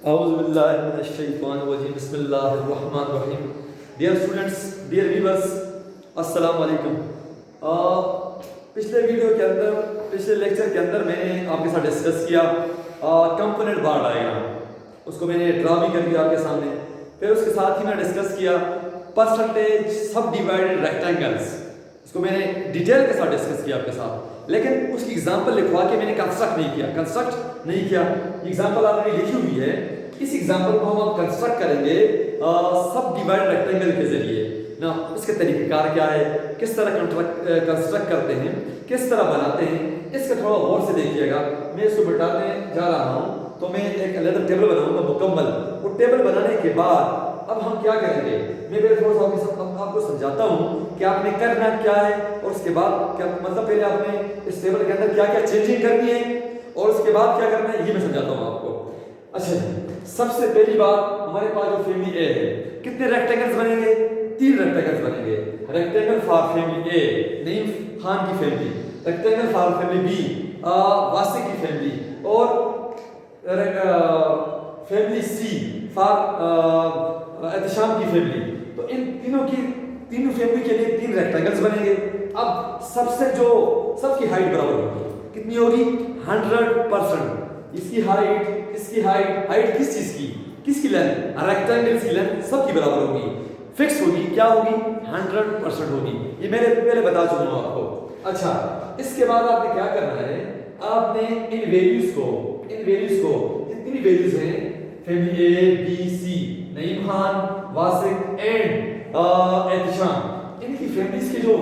Auzubillahiminash-shaytanir-rajim. Bismillahir-rahmanir-rahim. Dear students, dear viewers, अस्सलाम वालेकुम। पिछले वीडियो के अंदर, पिछले लेक्चर के अंदर मैंने आपके साथ डिस्कस किया कंपोनेंट बार डायग्राम। उसको मैंने ड्रा भी कर दिया आपके सामने। फिर उसके साथ ही मैंने डिस्कस किया परसेंटेज सब डिवाइडेड रेक्टेंगल्स। उसको मैंने डिटेल के साथ डिस्कस किया आपके साथ, लेकिन उसकी एग्जांपल लिखवा के मैंने कंस्ट्रक्ट नहीं किया। एग्जांपल आपने लिखी हुई है, इस एग्जांपल को हम कंस्ट्रक्ट करेंगे सब डिवाइडेड रेक्टेंगल के जरिए ना। इसके तरीक़ेकार क्या है, किस तरह कंस्ट्रक्ट करते हैं, किस तरह बनाते हैं, इसका थोड़ा गौर से देखिएगा। मैं इसको बताने जा रहा हूँ तो मैं एक अलग टेबल बनाऊंगा मुकम्मल। वो टेबल बनाने के बाद अब हम क्या करेंगे, मैं पहले थोड़ा सा आपको समझाता हूँ कि आपने करना क्या है, और उसके बाद क्या मतलब पहले आपने इस टेबल के अंदर क्या क्या चेंजिंग करनी है और उसके बाद क्या करना है, ये मैं समझाता हूँ आपको। अच्छा, सबसे पहली बात, हमारे पास जो फैमिली ए है, कितने रेक्टेंगल्स बनेंगे? 3 रेक्टेंगल्स बनेंगे। Rectangle for family A, Naeem Khan की फैमिली। Rectangle for family B, Wasiq की फैमिली। और फैमिली सी फॉर एहतशाम की फैमिली। तो इन तीनों फैमिली के लिए 3 रेक्टेंगल्स बनेंगे। अब सबकी हाइट बराबर होगी। कितनी होगी? 100%। इसकी हाइट किस चीज की, किसकी लेंथ? रेक्टेंगल्स की लेंथ सबकी बराबर होगी, फिक्स होगी। क्या होगी? 100% होगी। ये मैंने पहले बता चुका हूं आपको। अच्छा, इसके बाद आपने क्या करना है, आपने इन वैल्यूज को जितनी वैल्यूज हैं family A B C, Naeem Khan, Wasiq and Ehtesham, इनकी फैमिलीज की जो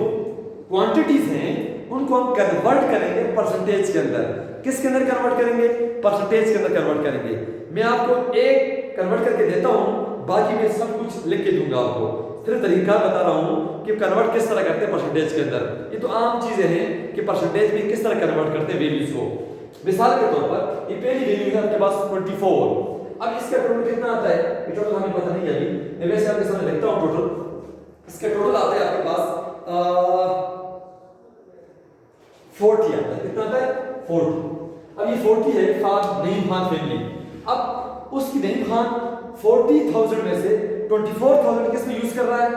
क्वांटिटीज हैं उनको हम कन्वर्ट करेंगे परसेंटेज के अंदर। किसके अंदर कन्वर्ट करेंगे? परसेंटेज के अंदर कन्वर्ट करेंगे। मैं आपको एक कन्वर्ट करके देता हूं, बाकी मैं सब कुछ लिख के दूंगा आपको। सिर्फ तरीका बता रहा हूं कि कन्वर्ट किस तरह करते हैं परसेंटेज के अंदर। ये तो आम चीजें हैं कि परसेंटेज में किस तरह कन्वर्ट करते हैं वैल्यूज को। मिसाल के तौर पर ये पहली वैल्यू है आपके पास 24। अब इसका टोटल कितना आता है? ये टोटल हमें पता नहीं है अभी, मैं वैसे आपके सामने लिखता हूं टोटल। इसका टोटल आता है आपके पास 40 आता है। कितना आता है? 40। अब ये 40 है फॉर नईम खान फैमिली। अब उसकी नईम खान 40,000 में से 24,000 किस पे यूज कर रहा है?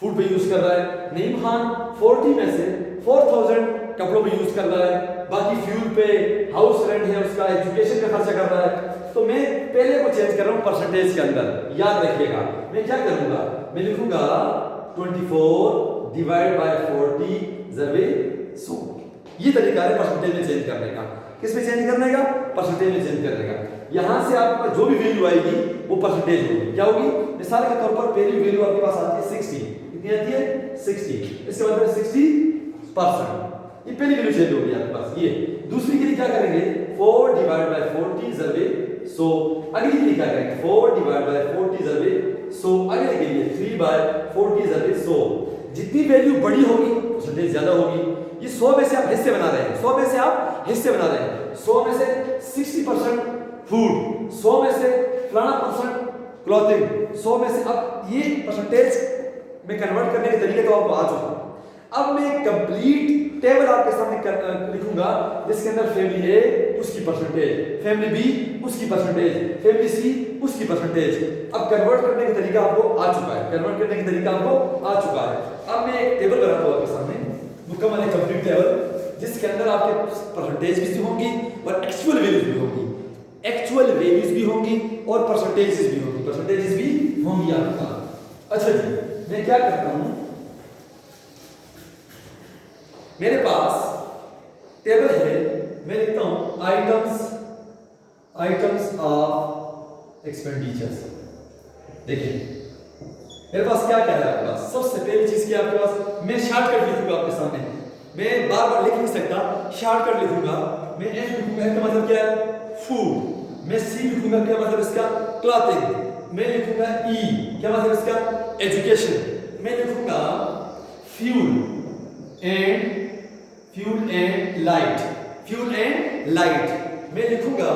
फूड पे यूज कर रहा है। नईम खान 40 में से 4,000 कपड़ों पे यूज कर रहा है, बाकी फ्यूल पे, हाउस रेंट है उसका, एजुकेशन का खर्चा कर रहा है। तो मैं पहले को चेंज कर रहा हूं परसेंटेज के अंदर। याद रखिएगा, मैं क्या करूंगा, मैं लिखूंगा 24 डिवाइड बाय 40 जरबे 100। ये तरीका है परसेंटेज में चेंज करने का। किस में चेंज करने का? परसेंटेज में चेंज करने का। यहां से आपका जो भी वैल्यू आएगी वो परसेंटेज होगी। क्या होगी? मिसाल के तौर पर पहली वैल्यू आपके पास आती है 60। कितनी आती है? 60। इसके बाद 60%। ये पहली वैल्यू चेंज होगी आपके पास। ये दूसरी के लिए क्या करेंगे? 4 डिवाइड बाय 40 जरबे 100। अगली के लिए क्या करेंगे? 4 डिवाइड बाय 40 जरबे 100। अगले के लिए 3 बाय 40 जरबे 100। जितनी वैल्यू बड़ी होगी परसेंटेज ज्यादा होगी। ये 100 में से आप हिस्से बना रहे हैं, 100 में से आप हिस्से बना रहे हैं। 100 में से 60% फूड, 100 में से फलाना % क्लॉथिंग, 100 में से। अब ये परसेंटेज में कन्वर्ट करने के तरीके तो आपको आ चुका। अब मैं कंप्लीट टेबल आपके सामने लिखूंगा जिसके अंदर फैमिली ए उसकी परसेंटेज, फैमिली बी उसकी परसेंटेज, फैमिली सी उसकी परसेंटेज। अब कन्वर्ट करने का तरीका आपको आ चुका है, अब मैं एक टेबल बनाता हूं आपके सामने, मुकम्मल एक कंप्लीट टेबल जिसके अंदर आपके परसेंटेज भी होंगी और एक्चुअल वैल्यूज भी होंगी और परसेंटेजेस भी होंगी आपके पास। अच्छा जी, मैं क्या करता हूं, मेरे पास टेबल है, मैं लिखता हूं आइटम्स ऑफ एक्सपेंडिचर्स। देखिए मेरे पास क्या क्या है आपके पास। सबसे पहली चीज क्या आपके पास, मैं शॉर्टकट लिखूंगा आपके सामने, मैं बार बार लिख नहीं सकता, शॉर्टकट लिखूंगा। मैं एफ लिखूंगा, एफ का मतलब क्या है? फूड। मैं सी लिखूंगा, क्या मतलब इसका? क्लॉथिंग। मैं लिखूंगा ई, क्या मतलब इसका? एजुकेशन। मैं लिखूंगा फ्यूल एंड लाइट। मैं लिखूंगा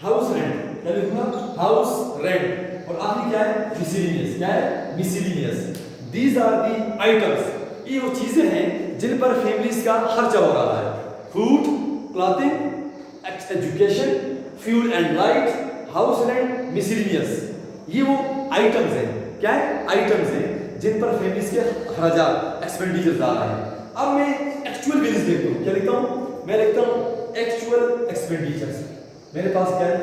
हाउस रेंट, क्या लिखूंगा? House rent. और आखिरी क्या है? मिसलिनियस। क्या है? Miscellaneous. These are the items, ये वो चीजें हैं जिन पर फैमिलीज का खर्चा हो रहा है। Food, clothing, education, fuel and light, house rent, miscellaneous. ये वो आइटम्स हैं, क्या है? आइटम्स हैं जिन पर फैमिलीज के खर्चात एक्सपेंडिचर आ रहे हैं। अब मैं एक्चुअल बिल्स लिखता हूँ, क्या लिखता हूँ? मैं लिखता हूँ एक्चुअल एक्सपेंडिचर्स। मेरे पास क्या है?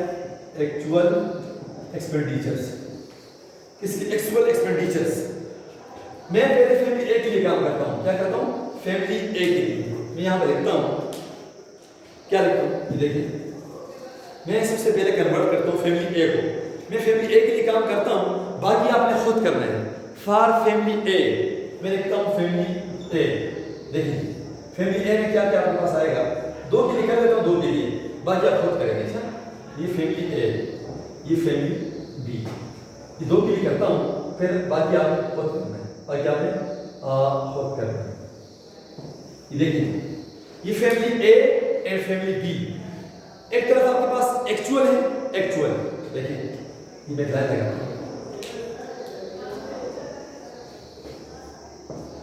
Actual expenditures. इसके एक्चुअल एक्सपेंडिचर्स मैं पहले फैमिली ए के लिए काम करता हूँ। क्या करता हूँ? फैमिली ए के लिए मैं यहाँ पर लिखता हूँ, क्या लिखता हूँ? ये देखिए, मैं सबसे पहले कन्वर्ट करता हूँ फैमिली ए को। मैं फैमिली ए के लिए काम करता हूँ, बाकी आपने खुद करना है। फॉर फैमिली ए मैं लिखता हूँ फैमिली ए। देखिए फैमिली ए में क्या क्या आपके पास आएगा? दो के लिए कर देता हूँ, दो के लिए, बाकी आप खुद करेंगे। अच्छा, ये फैमिली ए, ये फैमिली बी, ये दो के लिए करता हूँ, फिर बाकी आपने खुद करना है, बाकी आपने खुद करना है। ये देखिए, ये family A and family B. एक तरफ आपके पास एक्चुअल है, एक्चुअल देखिए, ये मैं लाइन लगाता हूं।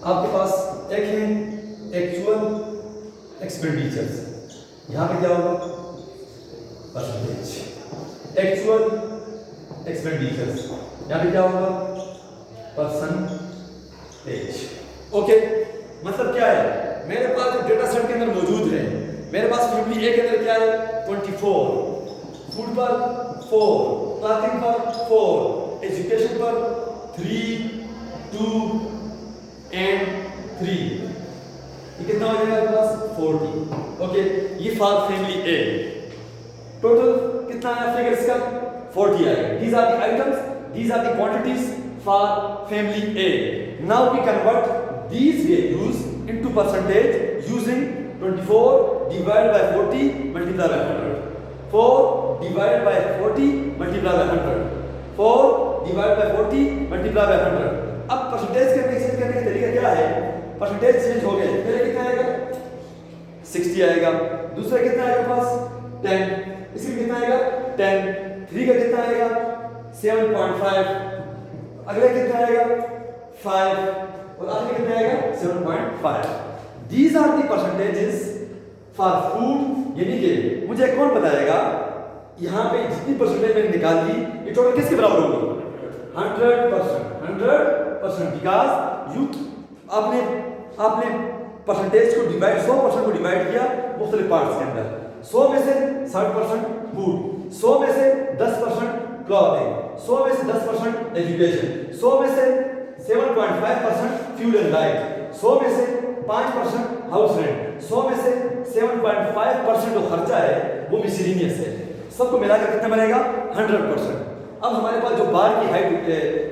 आपके पास एक है एक्चुअल एक्सपेंडिचर्स, यहां पे क्या होगा? परसेंटेज। एक्चुअल एक्सपेंडिचर्स, यहां पे क्या होगा? परसेंटेज। ओके, मतलब क्या है? मेरे पास जो डेटा सेट के अंदर मौजूद है, मेरे पास फैमिली ए के अंदर क्या है? 24, फूड पर 4, क्लॉथिंग पर 4, एजुकेशन पर 3, 2 एंड 3। ये कितना हो जाएगा आपके पास? 40। ओके, ये फॉर फैमिली ए। टोटल कितना आया फिगर्स का? 40 आएगा। These are the items, these are the quantities for family A. Now we convert these values into percentage using 24 divided by 40 multiplied by 100, 4 divided by 40 multiplied by 100, 4 divided by 40 multiplied by 100। अब percentage करने change करने का तरीका क्या है? Percentage change हो गए, पहले कितना आएगा? 60 आएगा, दूसरा कितना आएगा पास? 10, इसमें कितना आएगा? 10, 3 का कितना आएगा? 7.5, अगला कितना आएगा? 5, और आखिर कितना आएगा? 7.5। These are the percentages for food, यानी कि मुझे कौन बताएगा यहाँ पे जितनी परसेंटेज मैंने निकाल दी ये टोटल किसके बराबर होगी? 100%, 100%, बिकॉज यू आपने परसेंटेज को डिवाइड 100% को डिवाइड किया मुख्तलिफ पार्ट्स के अंदर। 100 में से 60% फूड, 100 में से 10% क्लॉथिंग, 100 में से 10% एजुकेशन, 100 में से 7.5% फ्यूल एंड लाइट, 100 में से 5% हाउस रेंट, 100 में से 7.5% जो खर्चा है वो मिसलेनियस है। सबको मिलाकर कितना बनेगा? 100%। अब हमारे पास जो बार की हाइट,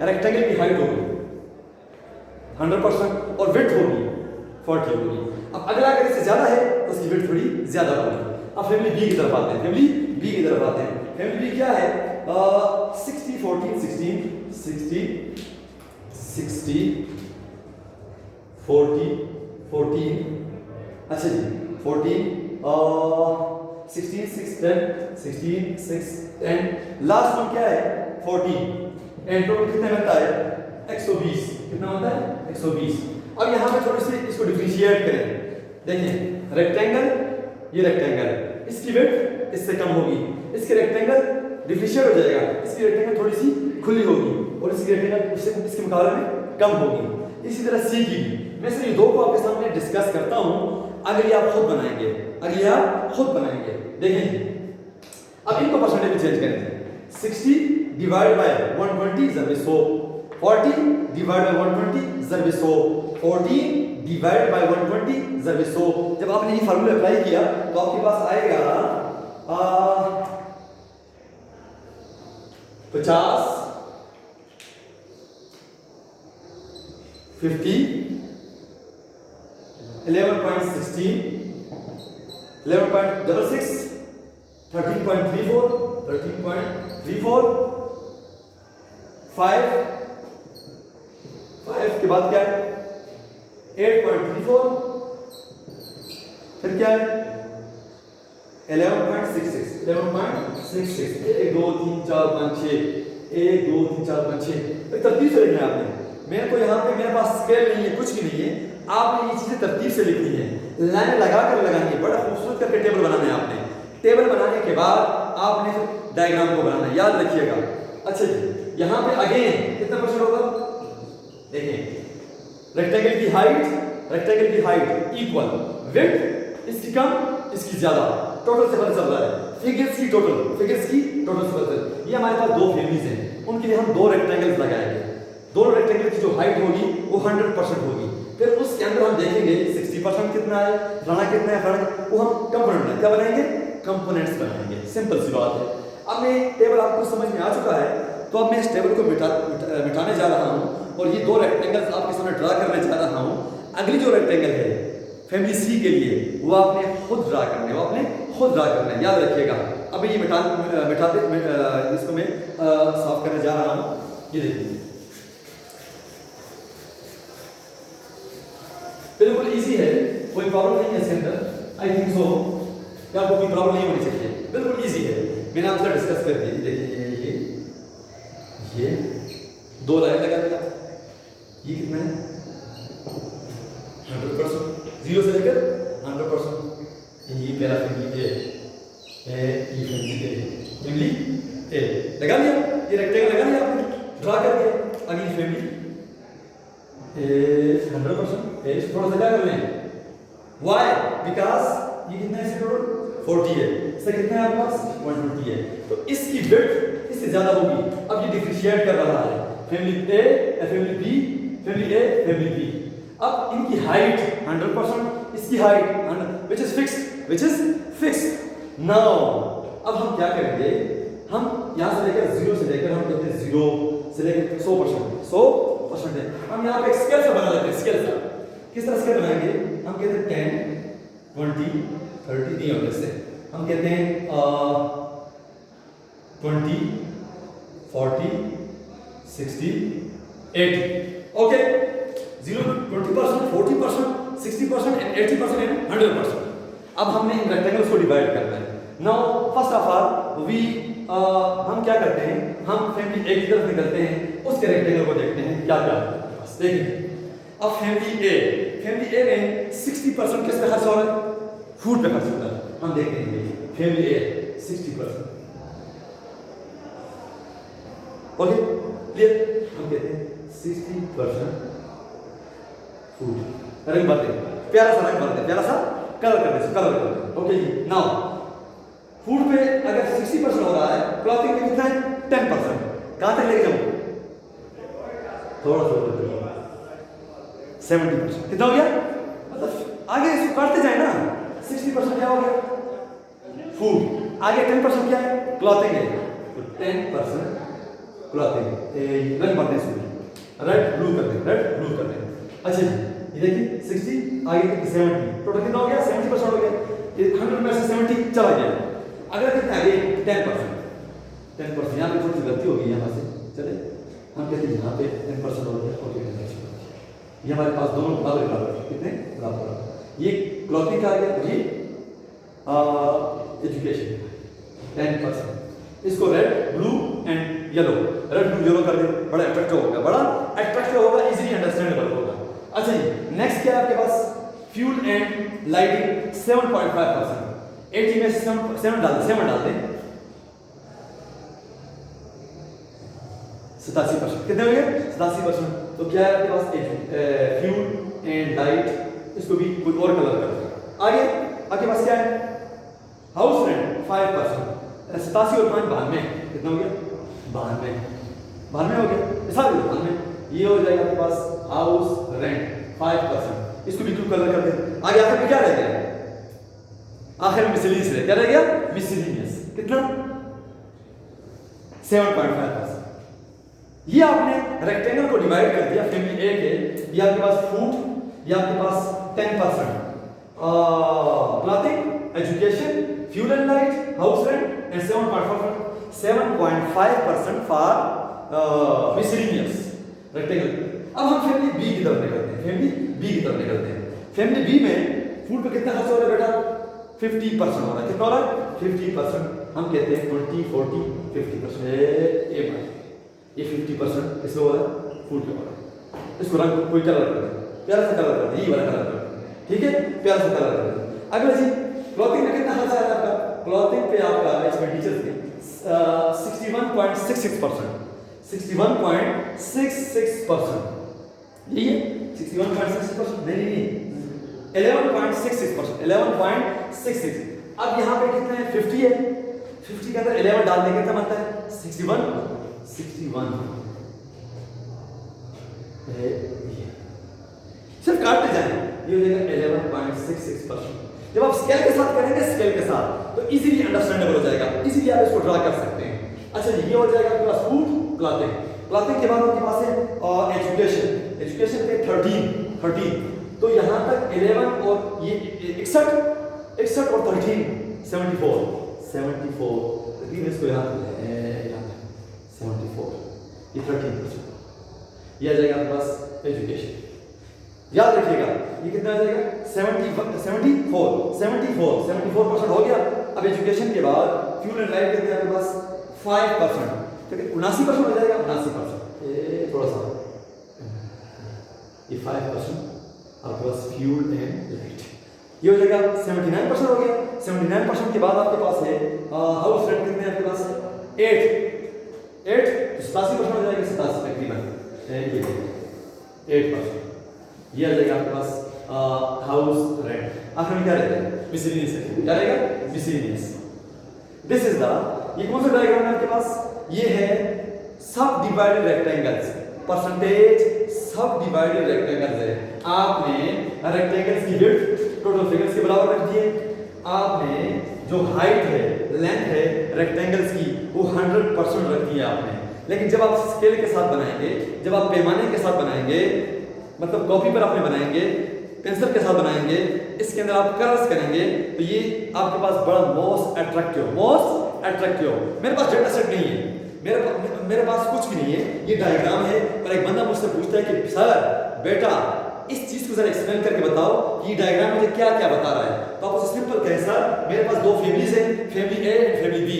रेक्टेंगल की हाइट होगी 100% और विड्थ होगी 40 होगी। अब अगला अगर इससे ज्यादा है तो उसकी विड्थ थोड़ी ज्यादा होगी। अब फैमिली बी की तरफ आते हैं, फैमिली बी की तरफ आते हैं। फैमिली बी क्या है? 60 14 16 60 60 40 14, अच्छा जी 14 16 6 10 16 6 10, लास्ट वन क्या है? 14 एंड टोटल कितना बनता है? 120। कितना बनता है? 120। अब यहाँ पे थोड़ी सी इसको डिफरेंशिएट करें। देखिए रेक्टेंगल, ये रेक्टेंगल, इसकी विड्थ इससे कम होगी, इसके रेक्टेंगल डिफरेंशिएट हो जाएगा, इसकी रेक्टेंगल थोड़ी सी खुली होगी और इसकी रेक्टेंगल इसके मुकाबले में कम होगी। इसी तरह सी की भी मैं सिर्फ ये दो को आपके सामने डिस्कस करता हूँ, अगली आप खुद बनाएंगे, अगली आप खुद बनाएंगे। देखें अब इनको परसेंटेज में चेंज करेंगे। 60 divide by 120 ज़रब 100, 40 divide by 120 ज़रब 100, 14 divide by 120 ज़रब 100। जब आपने ये फार्मूला अप्लाई किया तो आपके पास आएगा 50 50 11.16 11.66 13.34 13.34 5 के बाद क्या है? 8.34, फिर क्या है? 11.66 11.66 1 2 3 4 5 6 1 2 3 4 5 6। तरतीब से लिखना है आपने। मेरे को यहाँ पे मेरे पास स्केल नहीं है, कुछ भी नहीं है, आपने ये चीजें तरतीब से लिखनी है, लाइन लगाकर लगानी है, बड़ा खूबसूरत करके टेबल बनाना है आपने। टेबल बनाने के बाद आपने फिर डायग्राम को बनाना, याद रखिएगा। अच्छा जी, यहाँ पे अगेन कितना परसेंट होगा, देखिए रेक्टेंगल की हाइट इक्वल, विड्थ इसकी कम इसकी ज्यादा, टोटल से पता चल रहा है, फिगर्स की टोटल से पता चल। ये हमारे पास दो फैमिलीज हैं, उनके लिए हम दो रेक्टेंगल्स लगाएंगे। दोनों रेक्टेंगल की जो हाइट होगी वो 100% होगी। फिर उसके अंदर हम देखेंगे 60% कितना है, फलाना कितना है, फलाना, वो हम कंपोनेंट क्या बनाएंगे, कंपोनेंट्स बनाएंगे। सिंपल सी बात है। अब मैं टेबल आपको समझ में आ चुका है, तो अब मैं इस टेबल को मिटाने जा रहा हूँ और ये दो रेक्टेंगल्स आपके सामने ड्रा करने जा रहा हूँ। अगली जो रेक्टेंगल है फैमिली सी के लिए वो आपने खुद ड्रा करना है, याद रखिएगा। अब ये मिटाते इसको मैं साफ करने जा रहा हूँ। ये देखिए बिल्कुल इजी है, कोई प्रॉब्लम नहीं है इसके अंदर, आई थिंक सो क्या आपको कोई प्रॉब्लम नहीं होनी चाहिए, बिल्कुल इजी है। मैंने आपसे डिस्कस कर दी। देखिए ये दो लाइन लगा दिया, ये कितना है 100%, 0 से लेकर 100%। ये पहला फैमिली ए लगा लिया, ये रेक्टेंगल लगा लिया आपने, ड्रा कर दिया। अगली फैमिली 100% ए, थोड़ा सा क्या कर लें, वाई, बिकॉज ये कितना है इसका टोटल 40 है, इसका कितना है आपके पास 120 है, तो इसकी विड्थ इससे ज्यादा होगी। अब ये डिफरेंशिएट कर रहा है, फैमिली ए, फैमिली बी, फैमिली ए, फैमिली बी। अब इनकी हाइट 100%, इसकी height which is fixed। Now अब हम क्या करेंगे, हम यहाँ से लेकर 0 से लेकर हम कहते हैं 0 से लेकर 100% है। हम यहाँ पे स्केल से बना लेते हैं, स्केल से किस तरह स्केल बनाएंगे, हम कहते हैं 10 20 30 नहीं होते इससे, हम कहते हैं 20 40 60 80। Okay, 0 20% 40% 60% and 80% and 100%। अब हमने इन रेक्टेंगल्स को डिवाइड करना है। Now first of all we हम क्या करते हैं, हम फैमिली ए की तरफ निकलते हैं, उसके रेक्टेंगल को देखते हैं क्या क्या है। बस देखिए, अब फैमिली ए में 60% किस पे खर्च हो रहा है, फूड पे खर्च हो रहा है। हम देखते हैं फैमिली ए 60%। ओके क्लियर, हम कहते हैं 60% फूड। रंग भरते हैं, प्यारा सा रंग भरते हैं, प्यारा सा कलर करते हैं। ओके जी, नाउ फूड पे अगर 60% हो रहा है, क्लॉथिंग में कितना है 10%। कहां तक लेके जाऊं, थोड़ा 70%। कितना हो गया, मतलब आगे इसको काटते जाए ना, 60% क्या हो गया फूड, आगे 10% क्या है, क्लॉथिंग है, तो 10% क्लॉथिंग। रंग भरते हैं, रेड ब्लू करते हैं। अच्छा जी, ये देखिए 60 आगे तक 70, टोटल कितना हो गया 70% हो गया। ये 100 में से 70 चला गया। अगर कितना है 10%, यहाँ पे थोड़ी सी गलती हो गई यहाँ से, चले हम कहते हैं यहाँ पे 10% हो गया। ओके, ये हमारे पास दोनों बराबर कितने बराबर, ये क्लॉथिंग का आ गया, ये एजुकेशन 10%। इसको red blue and yellow, red blue yellow कर दे, बड़ा अट्रैक्टिव होगा, इजीली अंडरस्टैंडेबल होगा। अच्छा जी, नेक्स्ट क्या है आपके पास, फ्यूल एंड लाइटिंग 7.5%। 80 में 7 डाल दें, 87%। कितने हो गए 87%। तो क्या है आपके पास फ्यूल एंड लाइट, इसको भी कोई और कलर कर दें। आगे आपके पास क्या है, हाउस रेंट 5%। 87 और 5 92, कितना हो गया 92 हो गया, 92। ये हो जाएगा आपके पास हाउस रेंट 5%, इसको भी ब्लू कलर कर दें। आगे आखिर में क्या रह गया, आखिर में मिसलेनियस रह, क्या रह गया मिसलेनियस, कितना 7.5%। ये आपने रेक्टेंगल को डिवाइड कर दिया फैमिली ए के, ये आपके पास फूड, ये आपके पास 10% clothing, education, fuel and light, house rent and 7.5% for miscellaneous rectangle. अब हम फैमिली बी की तरफ निकलते हैं, फैमिली बी में फूड पे कितना खर्च हो रहा है बेटा 50% हो रहा है। कितना हो रहा है 50%। हम कहते हैं 20 40 50%। ये 50% किसमें हो रहा है, फूड पे हो रहा है। इसको रंग कोई कलर कर दे, प्यारा सा कलर कर दे, ये वाला कलर कर दे, ठीक है, प्यारा सा कलर कर दे। अगला जी, क्लॉथिंग में कितना खर्चा है आपका क्लॉथिंग पे आपका एक्सपेंडिचर थे 61.66%, 61.66%, यही है 61.66%, नहीं 11.66%, 11.66। अब यहाँ पे कितने हैं 50 है, 50 के अंदर 11 डालने कितना बनता है 61, 61 सिर्फ काटते जाएं, ये हो जाएगा 11.66%। जब आप स्केल के साथ करेंगे, स्केल के साथ, तो इजीली अंडरस्टैंडेबल हो जाएगा, इजीली आप इसको ड्रा कर सकते हैं। अच्छा जी, ये हो जाएगा आपके पास फूड, क्लॉथिंग। क्लॉथिंग के बाद आपके पास है एजुकेशन। एजुकेशन पे 13, तो यहाँ तक 11 और ये 61 और 13 74, इसको यहाँ 74, ये 13%, ये आ जाएगा आपके पास एजुकेशन। याद रखिएगा ये कितना आ जाएगा 74% हो गया। अब एजुकेशन के बाद फ्यूल एंड लाइट कितने आपके पास 5%, ठीक है 79% हो जाएगा, 79%, ये थोड़ा सा ये 5% आपके पास फ्यूल एंड लाइट, ये हो जाएगा 79% हो गया। 79% के बाद आपके पास है हाउस रेंट कितने आपके पास 8 87% हो जाएगा, 87 तकरीबन 8%, ये आ जाएगा आपके पास हाउस रेंट। आखिर में क्या रहेगा मिसलेनियस, क्या रहेगा मिसलेनियस। दिस इज द, ये कौन सा डायग्राम है आपके पास, ये है सब डिवाइडेड रेक्टेंगल्स, परसेंटेज सब डिवाइडेड रेक्टेंगल्स है। आपने रेक्टेंगल्स की विड्थ टोटल फिगर्स के बराबर रख दिए, आपने जो हाइट है लेंथ है रेक्टेंगल्स की वो 100% रख दी है आपने। लेकिन जब आप स्केल के साथ बनाएंगे, जब आप पैमाने के साथ बनाएंगे, मतलब कॉपी पर आपने बनाएंगे, पेंसिल के साथ बनाएंगे, इसके अंदर आप कलर्स करेंगे, तो ये आपके पास बड़ा मोस्ट अट्रैक्टिव। मेरे पास डेटा सेट नहीं है, मेरे पास कुछ भी नहीं है, ये डायग्राम है। पर एक बंदा मुझसे पूछता है कि सर बेटा इस चीज को जरा एक्सप्लेन करके बताओ कि डायग्राम मुझे क्या क्या बता रहा है। तो आप उसे सिंपल कहें सर मेरे पास दो फैमिलीज हैं, family A and family B.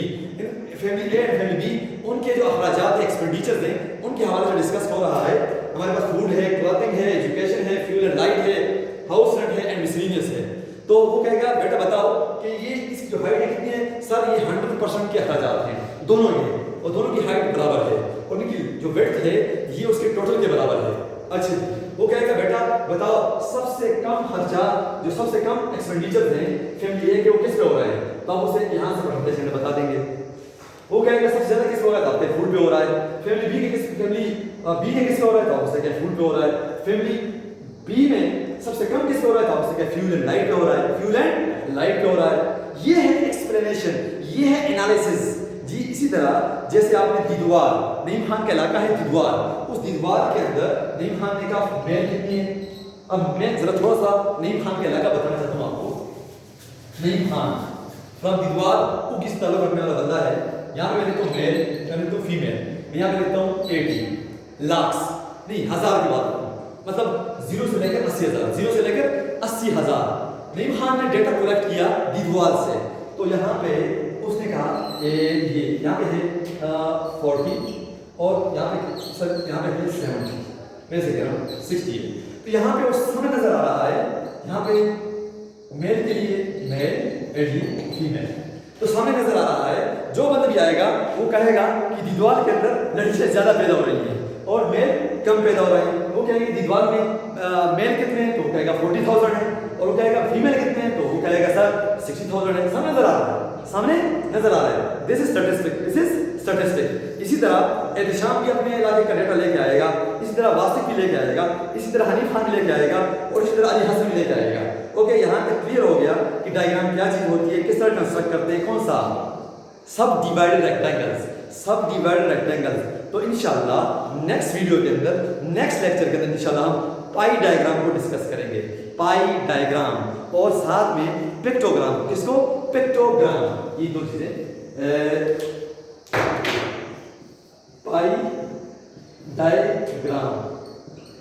Family A and family B उनके जो अखराजात है, एक्सपेंडिचर्स हैं, उनके हवाले से डिस्कस हो रहा है। हमारे पास फूड है, क्लॉथिंग है, एजुकेशन है, फ्यूल एंड लाइट है, हाउस रेंट है एंड मिसलेनियस है। तो वो कहेगा बेटा बताओ कि ये इसकी जो हाइट कितनी है, सर ये 100% के अखराजात हैं, दोनों ही, और दोनों की हाइट बराबर है, और उनकी जो वेट है ये उसके टोटल के बराबर है। अच्छा, वो कहेगा बेटा बताओ सबसे कम खर्चा, जो सबसे कम एक्सपेंडिचर्स हैं फैमिली ए के, वो किस पे हो रहे हैं। तो आप उसे यहाँ से परसेंटेज बता देंगे। वो कहेगा सबसे ज्यादा किस पे हो रहा है, तो आपके फूड पे हो रहा है। फैमिली बी के किस पे हो रहा है, तो आपसे क्या फूड पे हो रहा है। फैमिली बी में सबसे कम किस पे हो रहा है, तो आपसे क्या फ्यूल एंड लाइट पे हो रहा है, फ्यूल एंड लाइट पे हो रहा है। ये है एक्सप्लेनेशन, ये है एनालिसिस जी। इसी तरह जैसे आपने दिदवार, नईम खान का इलाका है दिदवार, उस दिदवार के अंदर नईम खान ने कहा मेल कितनी है। अब मैं जरा थोड़ा सा नईम खान का इलाका बताना चाहता हूँ आपको। नईम खान फ्रॉम दिदवार को किस ताल्लुक रखने वाला बंदा है। यहाँ पे मैं लिखता हूँ मेल, यहाँ लिखता हूँ फीमेल, मैं यहाँ पे लिखता हूँ 80 लाख नहीं हजार की बात, मतलब 0 से लेकर 80,000, 0 से लेकर 80,000। नईम खान ने डेटा कलेक्ट किया दिदवार से, तो यहाँ पे उसने कहा ये यहाँ पे है 40 और यहाँ पे सर यहाँ पे है 70, मैं से कह रहा हूँ 60 है। तो यहाँ पे उस समय नजर आ रहा है, यहाँ पे मेल के लिए मेल, फीमेल, तो सामने नजर आ रहा है। जो बंदा भी आएगा वो कहेगा कि दिदवार के अंदर लड़कियां ज्यादा पैदा हो रही हैं और मेल कम पैदा हो रहे हैं। वो कहेंगे दिदवार में मेल कितने हैं, तो वो कहेगा 40,000 है, और वो कहेगा फीमेल कितने हैं, तो वो कहेगा सर 60,000 है। सामने नजर आ रहा है, सामने नजर आ रहा है। This is statistic. इसी तरह एहतिशाम भी अपने इलाके का डेटा लेके आएगा, इसी तरह वासिफ भी लेके आएगा, इसी तरह हनीफ खान भी लेके आएगा, और इसी तरह अली हसन भी लेके आएगा। ओके, यहाँ तक क्लियर हो गया कि डायग्राम क्या चीज होती है, किस तरह कंस्ट्रक्ट करते हैं, कौन सा सब डिवाइडेड रेक्टेंगल्स। तो इंशाल्लाह नेक्स्ट वीडियो के अंदर, नेक्स्ट लेक्चर के अंदर इंशाल्लाह हम पाई डायग्राम को डिस्कस करेंगे, पाई डायग्राम, और साथ में पिक्टोग्राम। किसको, पिक्टोग्राम, ये दो चीजें, पाई डायग्राम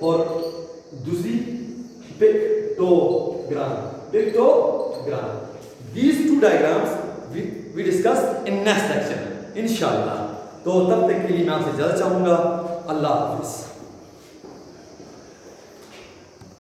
और दूसरी pictogram. These two diagrams we discuss in next lecture इंशाल्लाह। तो तब तक के लिए मैं आपसे इजाजत चाहूंगा। अल्लाह हाफिज।